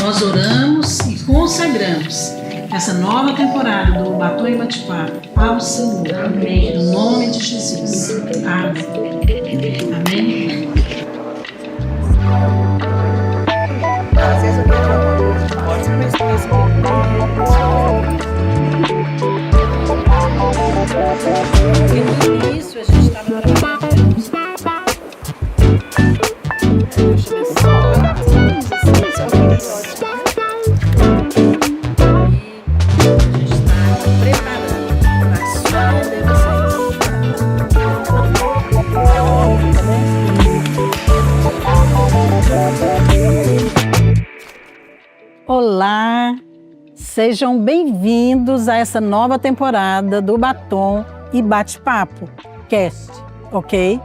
Nós oramos e consagramos essa nova temporada do Batom e Bate-Papo ao Senhor. Amém. No nome de Jesus. Amém. Amém. No início a gente estava trabalhando. Olá, sejam bem-vindos a essa nova temporada do Batom e Bate-Papo Cast, ok?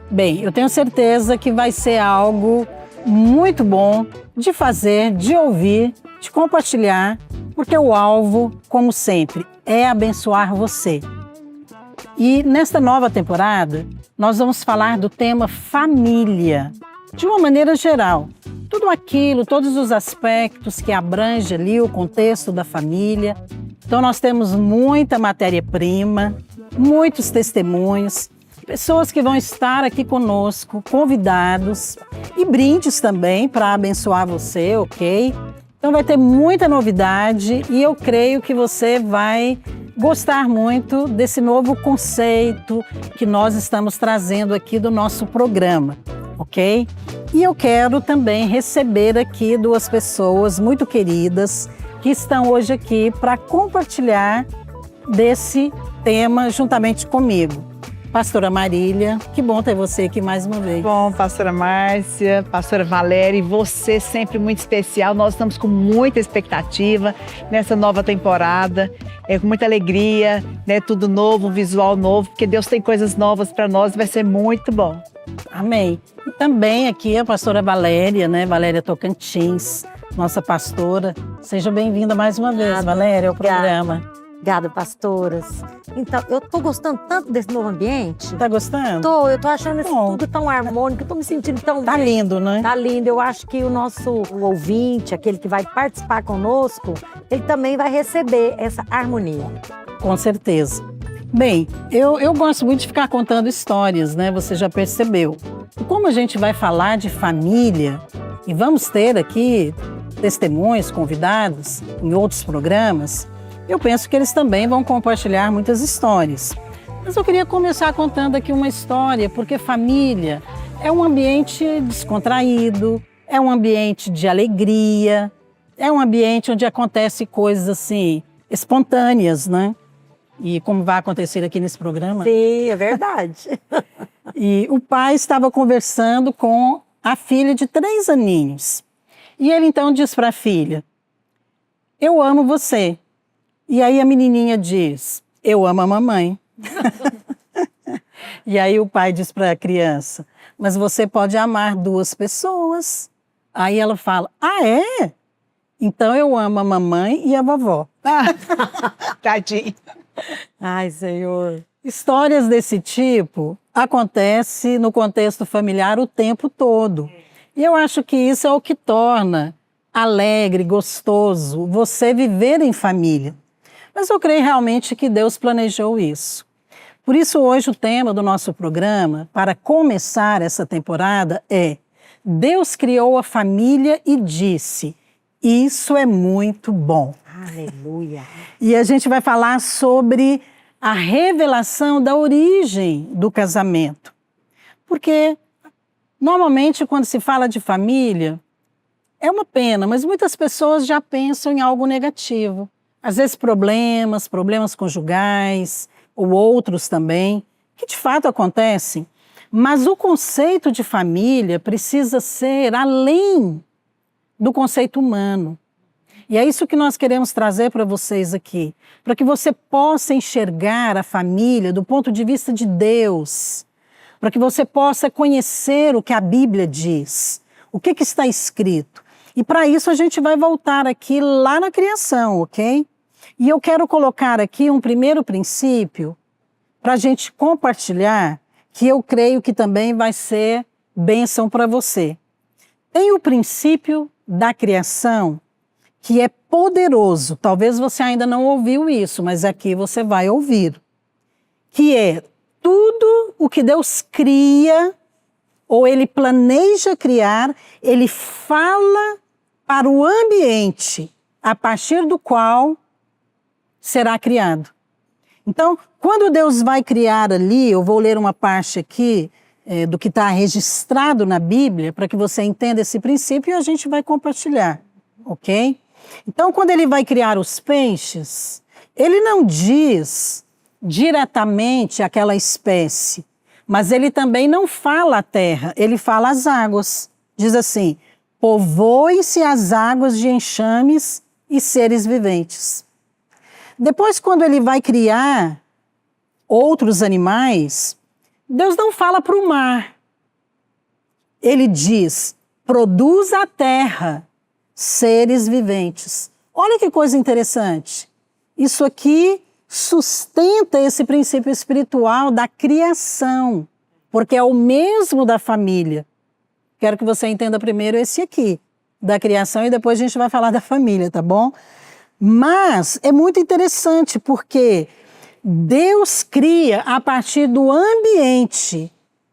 Bem, eu tenho certeza que vai ser algo muito bom de fazer, de ouvir, de compartilhar, porque o alvo, como sempre, é abençoar você. E nesta nova temporada, nós vamos falar do tema família, de uma maneira geral. Tudo aquilo, todos os aspectos que abrange ali o contexto da família. Então nós temos muita matéria-prima, muitos testemunhos, pessoas que vão estar aqui conosco, convidados e brindes também para abençoar você, ok? Então vai ter muita novidade e eu creio que você vai gostar muito desse novo conceito que nós estamos trazendo aqui do nosso programa, ok? E eu quero também receber aqui duas pessoas muito queridas que estão hoje aqui para compartilhar desse tema juntamente comigo. Pastora Marília, que bom ter você aqui mais uma vez. Bom, pastora Márcia, pastora Valéria, e você sempre muito especial. Nós estamos com muita expectativa nessa nova temporada, com muita alegria, né? Tudo novo, um visual novo, porque Deus tem coisas novas para nós e vai ser muito bom. Amém. E também aqui a pastora Valéria, né? Valéria Tocantins, nossa pastora. Seja bem-vinda mais uma vez, Valéria, ao programa. Obrigada, pastoras. Então, eu tô gostando tanto desse novo ambiente. Tá gostando? Eu tô achando isso tudo tão harmônico, eu tô me sentindo tão Tá bem. lindo, né? Tá lindo. Eu acho que o ouvinte, aquele que vai participar conosco, ele também vai receber essa harmonia. Com certeza. Bem, eu gosto muito de ficar contando histórias, né? Você já percebeu. E como a gente vai falar de família, e vamos ter aqui testemunhos, convidados em outros programas, eu penso que eles também vão compartilhar muitas histórias. Mas eu queria começar contando aqui uma história, porque família é um ambiente descontraído, é um ambiente de alegria, é um ambiente onde acontecem coisas assim, espontâneas, né? E como vai acontecer aqui nesse programa. Sim, é verdade. E o pai estava conversando com a filha de 3 aninhos. E ele então diz para a filha: "Eu amo você." E aí a menininha diz: "Eu amo a mamãe." E aí o pai diz para a criança: "Mas você pode amar 2 pessoas." Aí ela fala: "Ah, é? Então eu amo a mamãe e a vovó." Tadinho. Ai, Senhor. Histórias desse tipo acontecem no contexto familiar o tempo todo. E eu acho que isso é o que torna alegre, gostoso você viver em família. Mas eu creio realmente que Deus planejou isso. Por isso hoje o tema do nosso programa, para começar essa temporada, é: Deus criou a família e disse: "Isso é muito bom." Aleluia. E a gente vai falar sobre a revelação da origem do casamento. Porque normalmente quando se fala de família, é uma pena, mas muitas pessoas já pensam em algo negativo. Às vezes problemas conjugais, ou outros também, que de fato acontecem. Mas o conceito de família precisa ser além do conceito humano. E é isso que nós queremos trazer para vocês aqui, para que você possa enxergar a família do ponto de vista de Deus, para que você possa conhecer o que a Bíblia diz, o que está escrito. E para isso a gente vai voltar aqui lá na criação, ok? E eu quero colocar aqui um primeiro princípio para a gente compartilhar, que eu creio que também vai ser bênção para você. Tem o princípio da criação que é poderoso. Talvez você ainda não ouviu isso, mas aqui você vai ouvir. Que é tudo o que Deus cria, ou Ele planeja criar, Ele fala para o ambiente a partir do qual será criado. Então, quando Deus vai criar ali, eu vou ler uma parte aqui do que está registrado na Bíblia, para que você entenda esse princípio e a gente vai compartilhar, ok? Então, quando Ele vai criar os peixes, Ele não diz diretamente aquela espécie, mas Ele também não fala a terra, Ele fala as águas. Diz assim, povoem-se as águas de enxames e seres viventes. Depois, quando Ele vai criar outros animais, Deus não fala para o mar. Ele diz, produz a terra seres viventes. Olha que coisa interessante. Isso aqui sustenta esse princípio espiritual da criação, porque é o mesmo da família. Quero que você entenda primeiro esse aqui, da criação, e depois a gente vai falar da família, tá bom? Mas é muito interessante porque Deus cria a partir do ambiente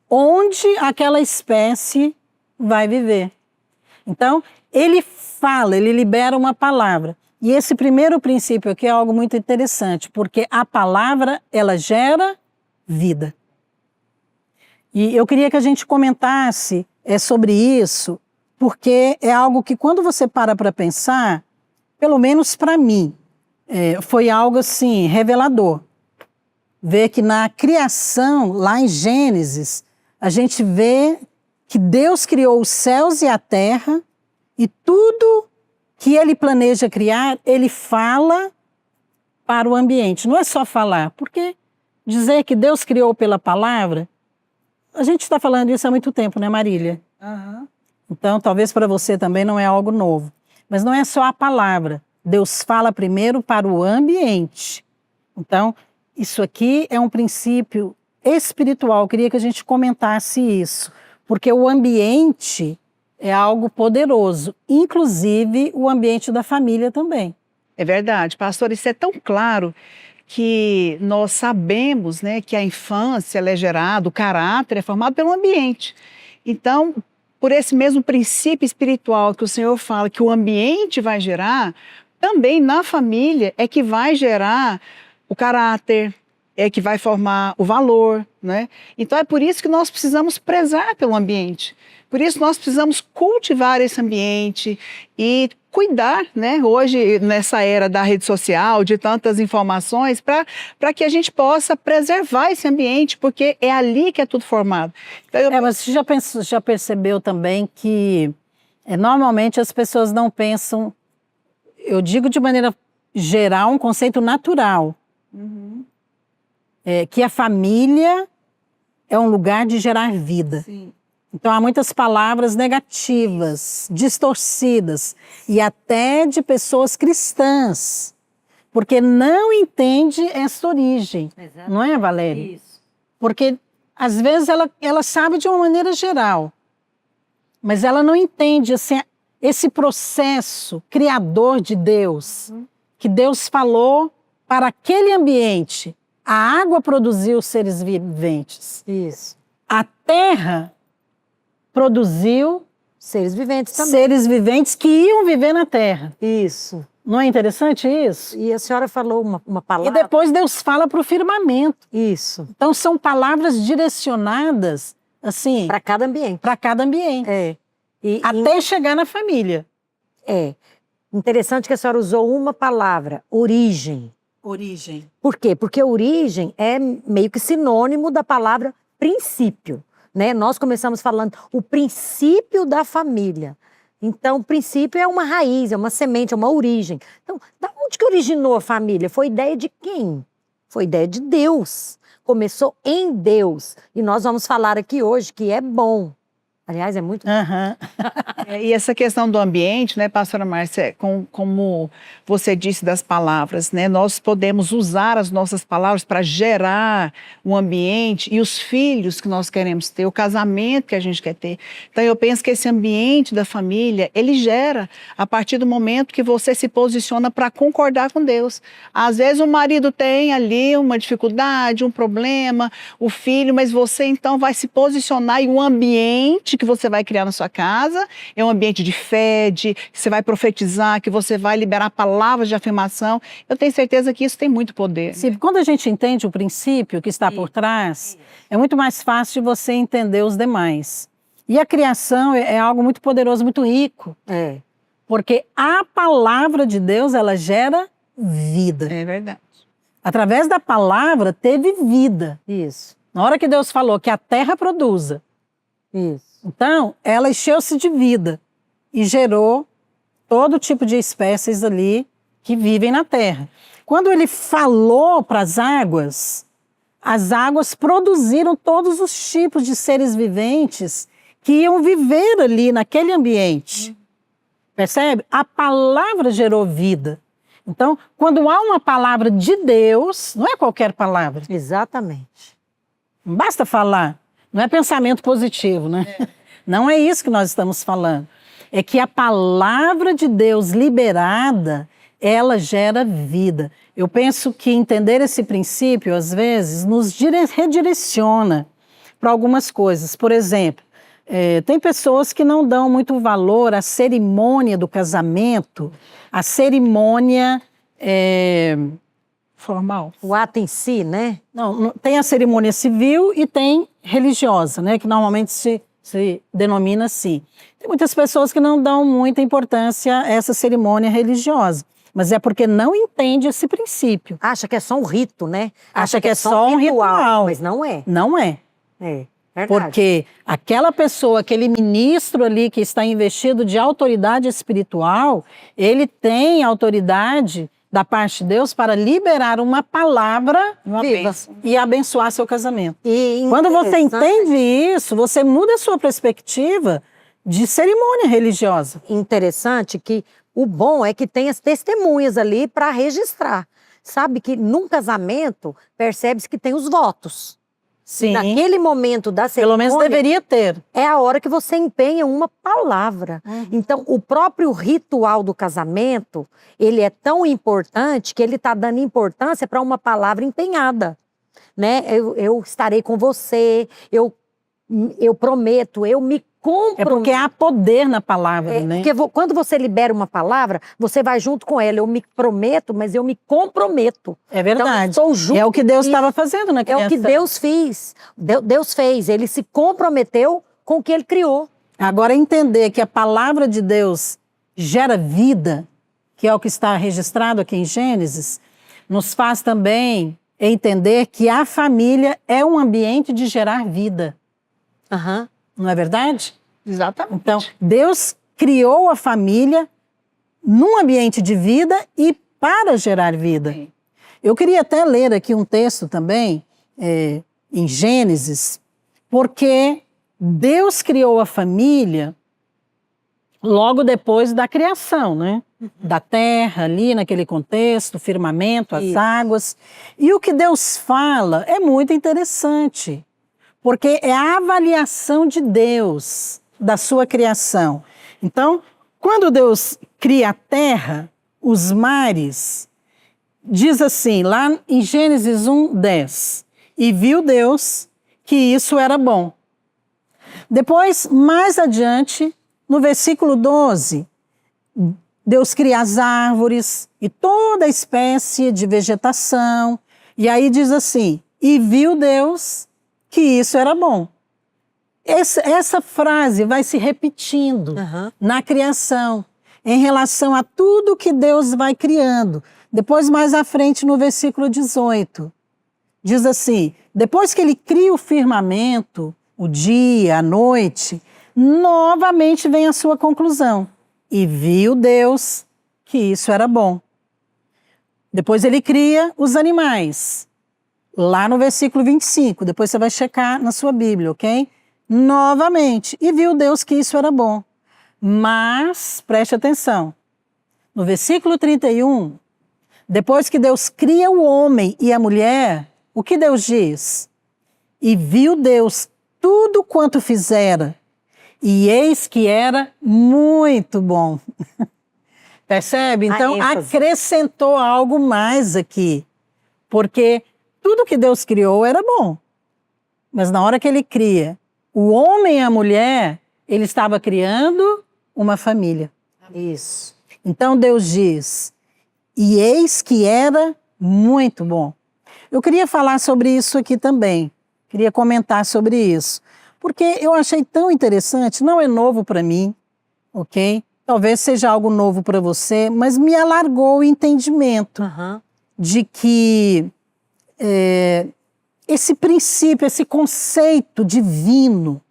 onde aquela espécie vai viver. Então, Ele fala, Ele libera uma palavra. E esse primeiro princípio aqui é algo muito interessante, porque a palavra, ela gera vida. E eu queria que a gente comentasse sobre isso, porque é algo que quando você para pensar, pelo menos para mim, foi algo assim, revelador. Ver que na criação, lá em Gênesis, a gente vê que Deus criou os céus e a terra, e tudo que Ele planeja criar, Ele fala para o ambiente. Não é só falar, porque dizer que Deus criou pela palavra, a gente está falando isso há muito tempo, né, Marília? Uhum. Então, talvez para você também não é algo novo. Mas não é só a palavra. Deus fala primeiro para o ambiente. Então, isso aqui é um princípio espiritual. Eu queria que a gente comentasse isso. Porque o ambiente é algo poderoso. Inclusive, o ambiente da família também. É verdade, pastor, isso é tão claro que nós sabemos, né, que a infância ela é gerada, o caráter é formado pelo ambiente. Então, por esse mesmo princípio espiritual que o Senhor fala que o ambiente vai gerar, também na família é que vai gerar o caráter, é que vai formar o valor, né? Então é por isso que nós precisamos prezar pelo ambiente. Por isso nós precisamos cultivar esse ambiente e cuidar, né? Hoje, nessa era da rede social, de tantas informações, para que a gente possa preservar esse ambiente, porque é ali que é tudo formado. Então, mas você já percebeu também que normalmente as pessoas não pensam, eu digo de maneira geral, um conceito natural, que a família é um lugar de gerar vida. Sim. Então há muitas palavras negativas, distorcidas, e até de pessoas cristãs, porque não entende essa origem. Exato. Não é, Valéria? Isso. Porque às vezes ela sabe de uma maneira geral, mas ela não entende assim, esse processo criador de Deus, que Deus falou para aquele ambiente. A água produziu seres viventes. Isso. A terra produziu seres viventes também. Seres viventes que iam viver na terra. Isso. Não é interessante isso? E a senhora falou uma palavra. E depois Deus fala para o firmamento. Isso. Então são palavras direcionadas assim para cada ambiente. Para cada ambiente. Até chegar na família. Interessante que a senhora usou uma palavra, origem. Origem. Por quê? Porque origem é meio que sinônimo da palavra princípio, né? Nós começamos falando o princípio da família. Então, o princípio é uma raiz, é uma semente, é uma origem. Então, da onde que originou a família? Foi ideia de quem? Foi ideia de Deus. Começou em Deus. E nós vamos falar aqui hoje que é bom. Aliás, é muito... Aham. E essa questão do ambiente, né, pastora Márcia, como você disse das palavras, né, nós podemos usar as nossas palavras para gerar um ambiente e os filhos que nós queremos ter, o casamento que a gente quer ter. Então eu penso que esse ambiente da família, ele gera a partir do momento que você se posiciona para concordar com Deus. Às vezes o marido tem ali uma dificuldade, um problema, o filho, mas você então vai se posicionar em um ambiente que você vai criar na sua casa, é um ambiente de fé, que você vai profetizar, que você vai liberar palavras de afirmação. Eu tenho certeza que isso tem muito poder. Sim, quando a gente entende o princípio que está por trás, é muito mais fácil de você entender os demais. E a criação é algo muito poderoso, muito rico, porque a palavra de Deus, ela gera vida. É verdade. Através da palavra, teve vida. Isso, Na hora que Deus falou que a terra produza, isso. então, ela encheu-se de vida e gerou todo tipo de espécies ali que vivem na terra. Quando ele falou para as águas produziram todos os tipos de seres viventes que iam viver ali naquele ambiente. Percebe? A palavra gerou vida. Então, quando há uma palavra de Deus, não é qualquer palavra. Exatamente. Não basta falar. Não é pensamento positivo, né? Não é isso que nós estamos falando. É que a palavra de Deus liberada, ela gera vida. Eu penso que entender esse princípio, às vezes, nos redireciona para algumas coisas. Por exemplo, tem pessoas que não dão muito valor à cerimônia do casamento, à cerimônia formal. O ato em si, né? Não, tem a cerimônia civil e tem religiosa, né? Que normalmente se denomina assim. Tem muitas pessoas que não dão muita importância a essa cerimônia religiosa, mas é porque não entende esse princípio. Acha que é só um rito, né? Acha que é só um ritual. Mas não é. Não é. É verdade. Porque aquela pessoa, aquele ministro ali que está investido de autoridade espiritual, ele tem autoridade da parte de Deus para liberar uma palavra viva e abençoar seu casamento. Quando você entende isso, você muda a sua perspectiva de cerimônia religiosa. Interessante que o bom é que tem as testemunhas ali para registrar. Sabe que num casamento percebe-se que tem os votos. Sim. Naquele momento da cerimônia, pelo menos deveria ter. É a hora que você empenha uma palavra. Então, o próprio ritual do casamento, ele é tão importante que ele está dando importância para uma palavra empenhada. Né? Eu estarei com você, eu prometo, eu me comprometo. É porque há poder na palavra, né? Porque quando você libera uma palavra, você vai junto com ela. Eu me prometo, mas eu me comprometo. É verdade. Então, eu sou junto. É o que Deus estava fazendo na criação. É o que Deus fez. Deus fez. Ele se comprometeu com o que ele criou. Agora, entender que a palavra de Deus gera vida, que é o que está registrado aqui em Gênesis, nos faz também entender que a família é um ambiente de gerar vida. Não é verdade? Exatamente. Então, Deus criou a família num ambiente de vida e para gerar vida. Eu queria até ler aqui um texto também, em Gênesis, porque Deus criou a família logo depois da criação, né? Da terra, ali naquele contexto, o firmamento, as águas. E o que Deus fala é muito interessante. Porque é a avaliação de Deus da sua criação. Então, quando Deus cria a terra, os mares, diz assim, lá em Gênesis 1:10, e viu Deus que isso era bom. Depois, mais adiante, no versículo 12, Deus cria as árvores e toda espécie de vegetação. E aí diz assim, e viu Deus que isso era bom. Essa frase vai se repetindo na criação, em relação a tudo que Deus vai criando. Depois, mais à frente, no versículo 18, diz assim, depois que ele cria o firmamento, o dia, a noite, novamente vem a sua conclusão. E viu Deus que isso era bom. Depois ele cria os animais. Lá no versículo 25, depois você vai checar na sua Bíblia, ok? novamente. E viu Deus que isso era bom. Mas, preste atenção, no versículo 31, depois que Deus cria o homem e a mulher, o que Deus diz? E viu Deus tudo quanto fizera, e eis que era muito bom. Percebe? Então, acrescentou algo mais aqui. Porque tudo que Deus criou era bom. Mas na hora que ele cria o homem e a mulher, ele estava criando uma família. Isso. Então Deus diz, e eis que era muito bom. Eu queria falar sobre isso aqui também. Queria comentar sobre isso. Porque eu achei tão interessante, não é novo para mim, ok? Talvez seja algo novo para você, mas me alargou o entendimento de que esse princípio, esse conceito divino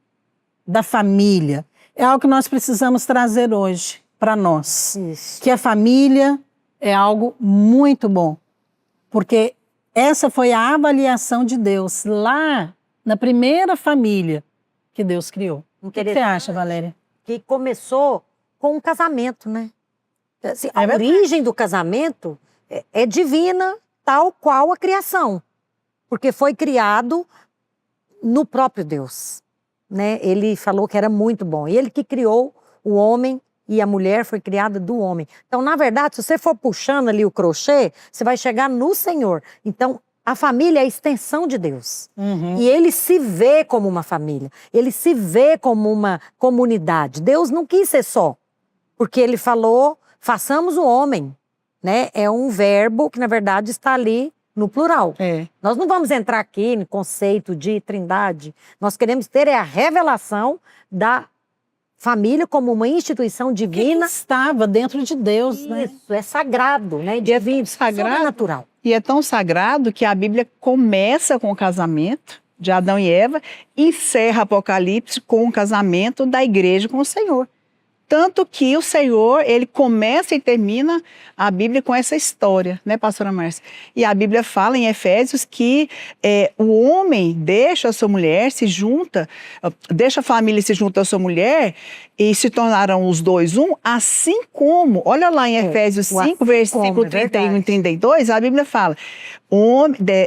da família é algo que nós precisamos trazer hoje para nós. Isso. Que a família é algo muito bom, porque essa foi a avaliação de Deus lá na primeira família que Deus criou. O que você acha, Valéria? Que começou com um casamento, né? Assim, a verdade. origem do casamento é divina, tal qual a criação. Porque foi criado no próprio Deus, né? Ele falou que era muito bom. E ele que criou o homem e a mulher foi criada do homem. Então, na verdade, se você for puxando ali o crochê, você vai chegar no Senhor. Então, a família é a extensão de Deus. E ele se vê como uma família. Ele se vê como uma comunidade. Deus não quis ser só. Porque ele falou, façamos o homem. Né? É um verbo que, na verdade, está ali no plural. Nós não vamos entrar aqui no conceito de trindade. Nós queremos ter a revelação da família como uma instituição divina. Que estava dentro de Deus, né? Isso, é sagrado, né? Divino, sobrenatural. E é tão sagrado que a Bíblia começa com o casamento de Adão e Eva, encerra Apocalipse com o casamento da igreja com o Senhor. Tanto que o Senhor, ele começa e termina a Bíblia com essa história, né, pastora Márcia? E a Bíblia fala em Efésios que o homem deixa a sua mulher, se junta, deixa a família e se junta à sua mulher e se tornarão os dois um, assim como, olha lá em Efésios 5, versículo 31 e 32, a Bíblia fala,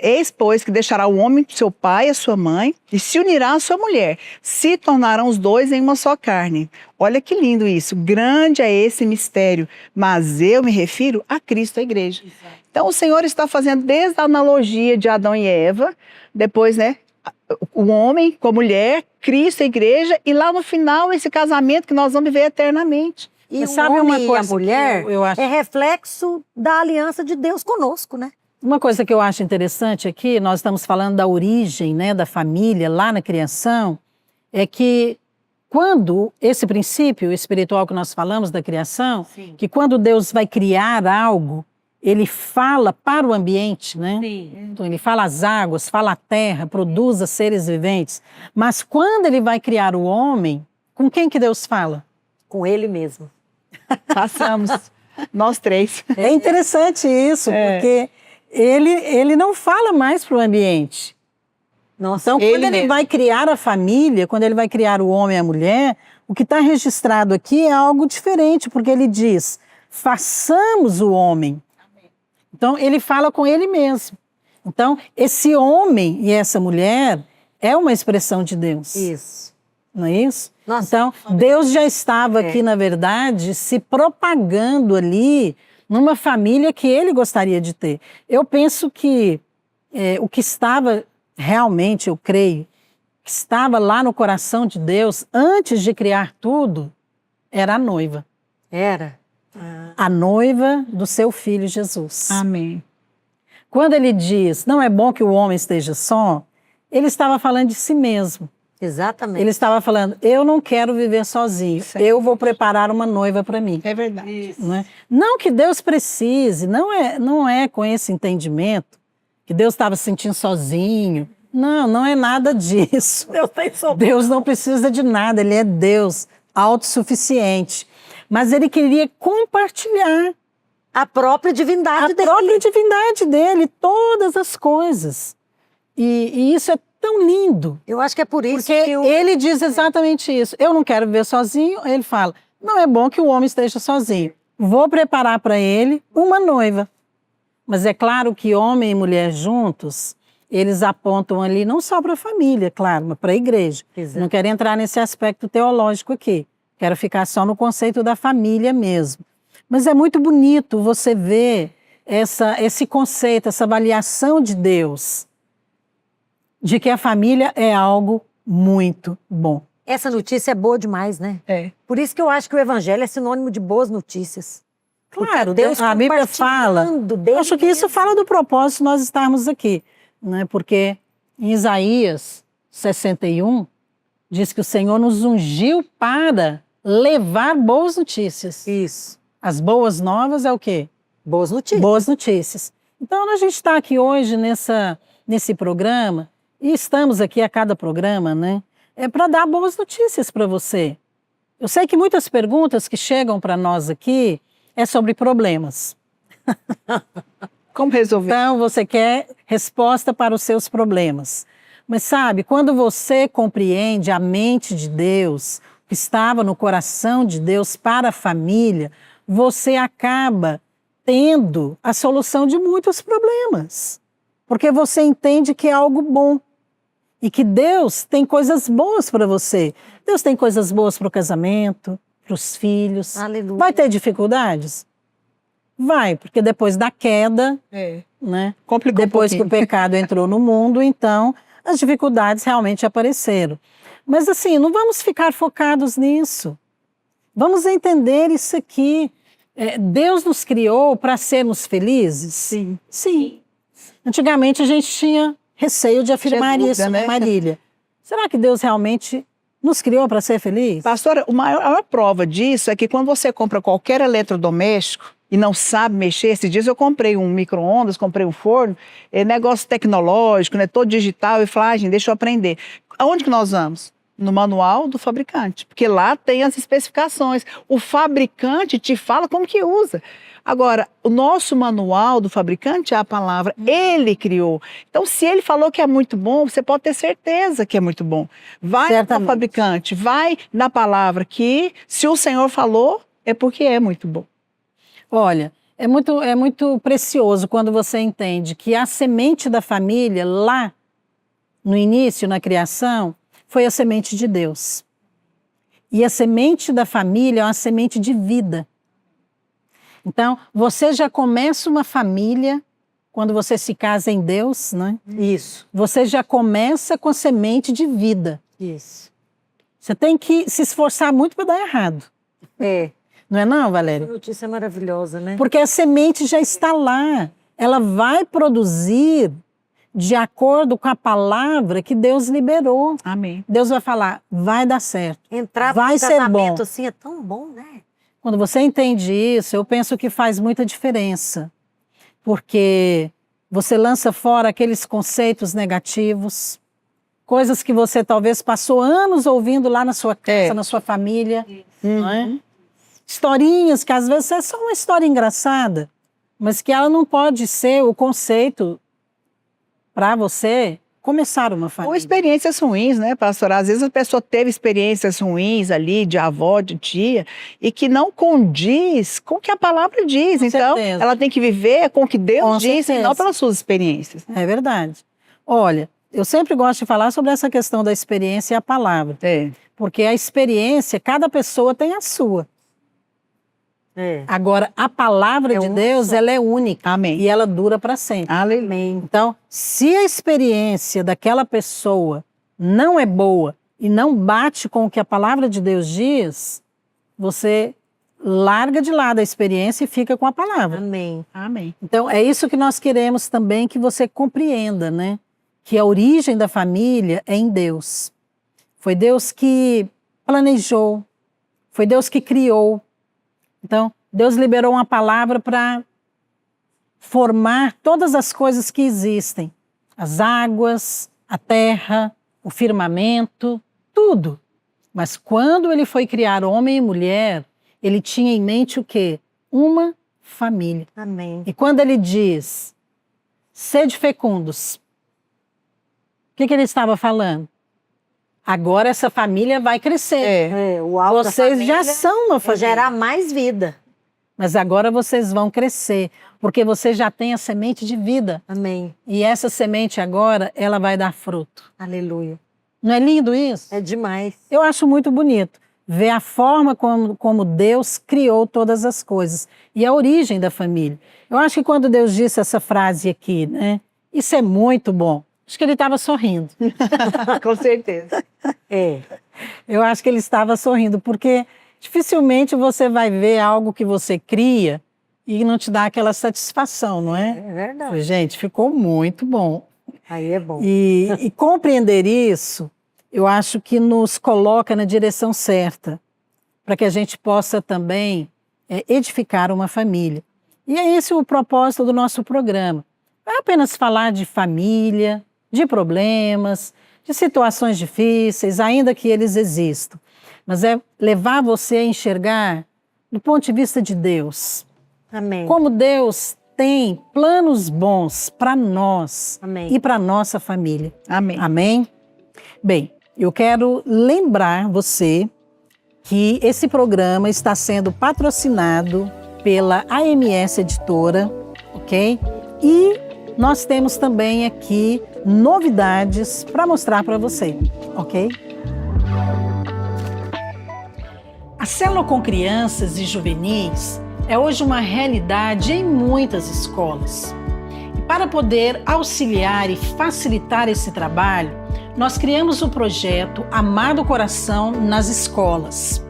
eis, pois, que deixará o homem seu pai e a sua mãe e se unirá à sua mulher, se tornarão os dois em uma só carne. Olha que lindo isso, grande é esse mistério, mas eu me refiro a Cristo, a igreja. Exato. Então o Senhor está fazendo desde a analogia de Adão e Eva, depois, né, o homem com a mulher, Cristo, a igreja, e lá no final esse casamento que nós vamos viver eternamente. E sabe uma coisa, a mulher eu acho... é reflexo da aliança de Deus conosco, né? Uma coisa que eu acho interessante aqui, nós estamos falando da origem, né, da família lá na criação, é que quando esse princípio espiritual que nós falamos da criação, sim, que quando Deus vai criar algo, ele fala para o ambiente, né? Sim. Então ele fala as águas, fala a terra, produza seres viventes. Mas quando ele vai criar o homem, com quem que Deus fala? Com ele mesmo. Passamos, nós três. É interessante isso, porque ele não fala mais para o ambiente. Nossa, então, quando ele vai criar a família, quando ele vai criar o homem e a mulher, o que está registrado aqui é algo diferente, porque ele diz, façamos o homem. Então, ele fala com ele mesmo. Então, esse homem e essa mulher é uma expressão de Deus. Isso. Não é isso? Nossa, então, Deus já estava aqui, na verdade, se propagando ali numa família que ele gostaria de ter. Eu penso que o que estava realmente, eu creio, que estava lá no coração de Deus, antes de criar tudo, era a noiva. Era. A noiva do seu filho Jesus. Amém. Quando ele diz, não é bom que o homem esteja só, ele estava falando de si mesmo. Exatamente. Ele estava falando, eu não quero viver sozinho, eu vou preparar uma noiva para mim. É verdade. Não é? Não que Deus precise, não é com esse entendimento que Deus estava se sentindo sozinho. Não, não é nada disso. Deus não precisa de nada, ele é Deus, autossuficiente. Mas ele queria compartilhar a própria divindade dele. A própria divindade dele, todas as coisas. E isso é tão lindo. Eu acho que é por isso Porque que ele diz exatamente isso. Eu não quero viver sozinho. Ele fala, não é bom que o homem esteja sozinho. Vou preparar para ele uma noiva. Mas é claro que homem e mulher juntos, eles apontam ali não só para a família, claro, mas para a igreja. Exato. Não quero entrar nesse aspecto teológico aqui. Quero ficar só no conceito da família mesmo. Mas é muito bonito você ver esse conceito, essa avaliação de Deus, de que a família é algo muito bom. essa notícia é boa demais, né? É. Por isso que eu acho que o evangelho é sinônimo de boas notícias. Claro, Deus a Bíblia fala. compartilhando dele Acho que isso mesmo. fala do propósito de nós estarmos aqui, né? Porque em Isaías 61 diz que o Senhor nos ungiu para levar boas notícias. Isso. As boas novas é o quê? Boas notícias. Boas notícias. Então a gente está aqui hoje nesse programa e estamos aqui a cada programa, né? É para dar boas notícias para você. Eu sei que muitas perguntas que chegam para nós aqui é sobre problemas. Como resolver? Então, você quer resposta para os seus problemas. Mas sabe, quando você compreende a mente de Deus, que estava no coração de Deus para a família, você acaba tendo a solução de muitos problemas. Porque você entende que é algo bom. E que Deus tem coisas boas para você. Deus tem coisas boas para o casamento, para os filhos. Aleluia. Vai ter dificuldades? Vai, porque depois da queda, né? Complicou Depois que o pecado entrou no mundo, então as dificuldades realmente apareceram. Mas assim, não vamos ficar focados nisso. Vamos entender isso aqui. Deus nos criou para sermos felizes? Sim. Sim. Antigamente a gente tinha receio de afirmar dúvida, isso, né? Marília? Será que Deus realmente nos criou para ser feliz? Pastora, a maior prova disso é que quando você compra qualquer eletrodoméstico e não sabe mexer, esses dias eu comprei um micro-ondas, comprei um forno, é negócio tecnológico, né, todo digital, e falei, gente, deixa eu aprender. Aonde que nós vamos? No manual do fabricante, porque lá tem as especificações. O fabricante te fala como que usa. Agora, o nosso manual do fabricante é a palavra, ele criou. Então, se ele falou que é muito bom, você pode ter certeza que é muito bom. Vai Certamente. no fabricante, vai na palavra que, se o Senhor falou, é porque é muito bom. Olha, é muito precioso quando você entende que a semente da família, lá no início, na criação, foi a semente de Deus. E a semente da família é uma semente de vida. Então, você já começa uma família, quando você se casa em Deus, né? Isso. Você já começa com semente de vida. Isso. Você tem que se esforçar muito para dar errado. É. Não é não, Essa Valéria? notícia é maravilhosa, né? Porque a semente já está lá. Ela vai produzir de acordo com a palavra que Deus liberou. Amém. Deus vai falar, vai dar certo. Entrar Vai no ser casamento bom. assim é tão bom, né? Quando você entende isso, eu penso que faz muita diferença. Porque você lança fora aqueles conceitos negativos, coisas que você talvez passou anos ouvindo lá na sua casa, na sua família. Não é? Historinhas que às vezes é só uma história engraçada, mas que ela não pode ser o conceito para você começar uma Ou família. experiências ruins, né, pastora? Às vezes a pessoa teve experiências ruins ali, de avó, de tia, e que não condiz com o que a palavra diz. Com Então, certeza. ela tem que viver com o que Deus Com diz, e certeza. não pelas suas experiências. É verdade. Olha, eu sempre gosto de falar sobre essa questão da experiência e a palavra. É. Porque a experiência, cada pessoa tem a sua. É. Agora, a palavra É de uma Deus, só. ela é única. Amém. E ela dura para sempre. Aleluia. Então, se a experiência daquela pessoa não é boa e não bate com o que a palavra de Deus diz, você larga de lado a experiência e fica com a palavra. Amém. Amém. Então, é isso que nós queremos também que você compreenda, né? Que a origem da família é em Deus. Foi Deus que planejou, foi Deus que criou. Então, Deus liberou uma palavra para formar todas as coisas que existem. As águas, a terra, o firmamento, tudo. Mas quando ele foi criar homem e mulher, ele tinha em mente o quê? Uma família. Amém. E quando ele diz, sede fecundos, que ele estava falando? Agora essa família vai crescer. O alvo Vocês da já família são uma é família. gerar mais vida. Mas agora vocês vão crescer, porque você já tem a semente de vida. Amém. E essa semente agora, ela vai dar fruto. Aleluia. Não é lindo isso? É demais. Eu acho muito bonito ver a forma como Deus criou todas as coisas e a origem da família. Eu acho que quando Deus disse essa frase aqui, né? Isso é muito bom. Acho que ele estava sorrindo. Com certeza. Eu acho que ele estava sorrindo, porque dificilmente você vai ver algo que você cria e não te dá aquela satisfação, não é? É verdade. Falei, gente, ficou muito bom. Aí é bom. E compreender isso, eu acho que nos coloca na direção certa, para que a gente possa também edificar uma família. E é esse o propósito do nosso programa. Não é apenas falar de família, de problemas, de situações difíceis, ainda que eles existam, mas é levar você a enxergar do ponto de vista de Deus. Amém. Como Deus tem planos bons para nós Amém. e para nossa família. Amém. Amém? Bem, eu quero lembrar você que esse programa está sendo patrocinado pela AMS Editora, ok? E nós temos também aqui novidades para mostrar para você, ok? A célula com crianças e juvenis é hoje uma realidade em muitas escolas. E para poder auxiliar e facilitar esse trabalho, nós criamos o projeto Amado Coração nas escolas.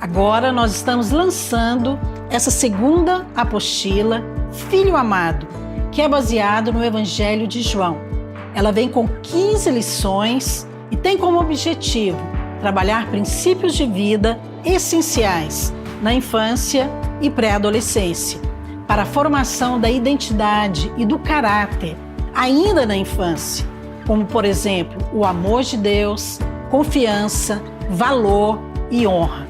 Agora nós estamos lançando essa segunda apostila, Filho Amado, que é baseado no Evangelho de João. Ela vem com 15 lições e tem como objetivo trabalhar princípios de vida essenciais na infância e pré-adolescência, para a formação da identidade e do caráter ainda na infância, como, por exemplo, o amor de Deus, confiança, valor e honra.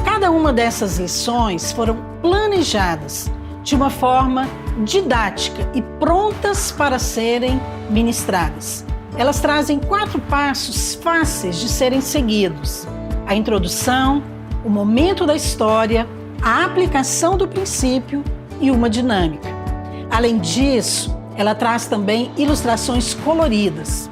Cada uma dessas lições foram planejadas de uma forma didática e prontas para serem ministradas. Elas trazem 4 passos fáceis de serem seguidos: a introdução, o momento da história, a aplicação do princípio e uma dinâmica. Além disso, ela traz também ilustrações coloridas.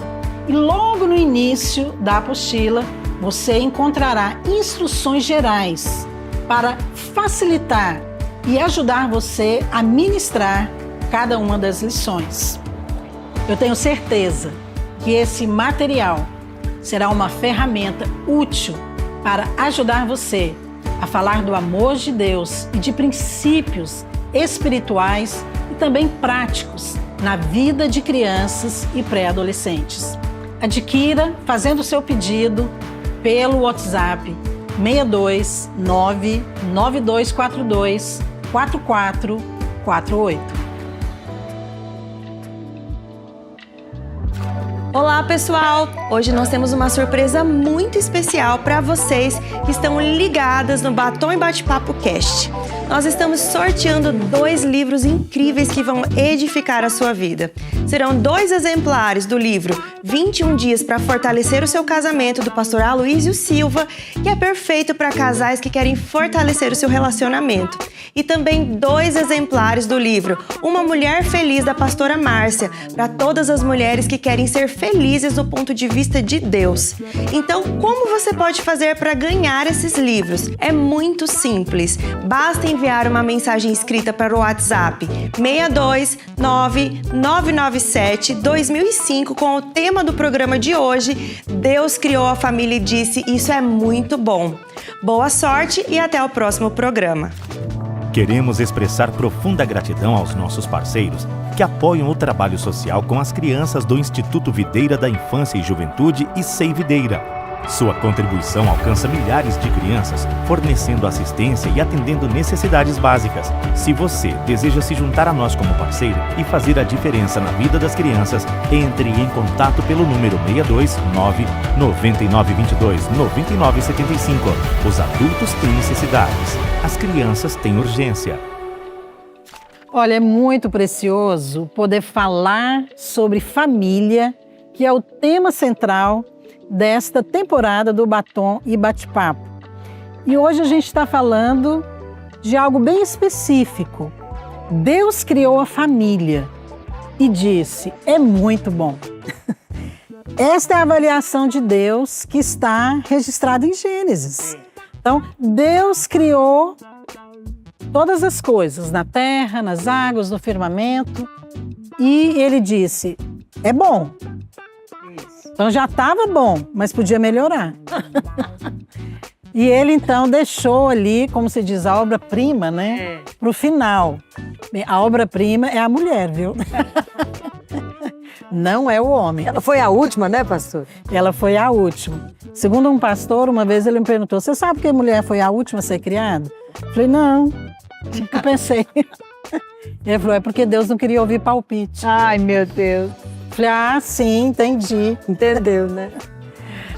E logo no início da apostila, você encontrará instruções gerais para facilitar e ajudar você a ministrar cada uma das lições. Eu tenho certeza que esse material será uma ferramenta útil para ajudar você a falar do amor de Deus e de princípios espirituais e também práticos na vida de crianças e pré-adolescentes. Adquira fazendo seu pedido pelo WhatsApp 629 9242 4448. Olá, pessoal! Hoje nós temos uma surpresa muito especial para vocês que estão ligadas no Batom e Bate-Papo Cast. Nós estamos sorteando 2 livros incríveis que vão edificar a sua vida. Serão 2 exemplares do livro 21 Dias para Fortalecer o Seu Casamento, do pastor Aloísio Silva, que é perfeito para casais que querem fortalecer o seu relacionamento. E também 2 exemplares do livro Uma Mulher Feliz, da pastora Márcia, para todas as mulheres que querem ser felizes do ponto de vista de Deus. Então, como você pode fazer para ganhar esses livros? É muito simples. Basta enviar uma mensagem escrita para o WhatsApp 629-997-2005 com o tema do programa de hoje: Deus criou a família e disse, isso é muito bom. Boa sorte e até o próximo programa. Queremos expressar profunda gratidão aos nossos parceiros que apoiam o trabalho social com as crianças do Instituto Videira da Infância e Juventude e SEI Videira. Sua contribuição alcança milhares de crianças, fornecendo assistência e atendendo necessidades básicas. Se você deseja se juntar a nós como parceiro e fazer a diferença na vida das crianças, entre em contato pelo número 629-9922-9975. Os adultos têm necessidades, as crianças têm urgência. Olha, é muito precioso poder falar sobre família que é o tema central desta temporada do Batom e Bate-Papo. E hoje a gente está falando de algo bem específico. Deus criou a família e disse, é muito bom. Esta é a avaliação de Deus que está registrada em Gênesis. Então, Deus criou todas as coisas, na terra, nas águas, no firmamento, e ele disse, é bom. Então já estava bom, mas podia melhorar. E ele então deixou ali, como se diz, a obra-prima, né? Para o final. Bem, a obra-prima é a mulher, viu? Não é o homem. Ela foi a última, né, pastor? Ela foi a última. Segundo um pastor, uma vez ele me perguntou, você sabe que a mulher foi a última a ser criada? Eu falei, não. Eu pensei. Ele falou, é porque Deus não queria ouvir palpite. Ai, meu Deus. Eu falei, ah, sim, entendi. Entendeu, né?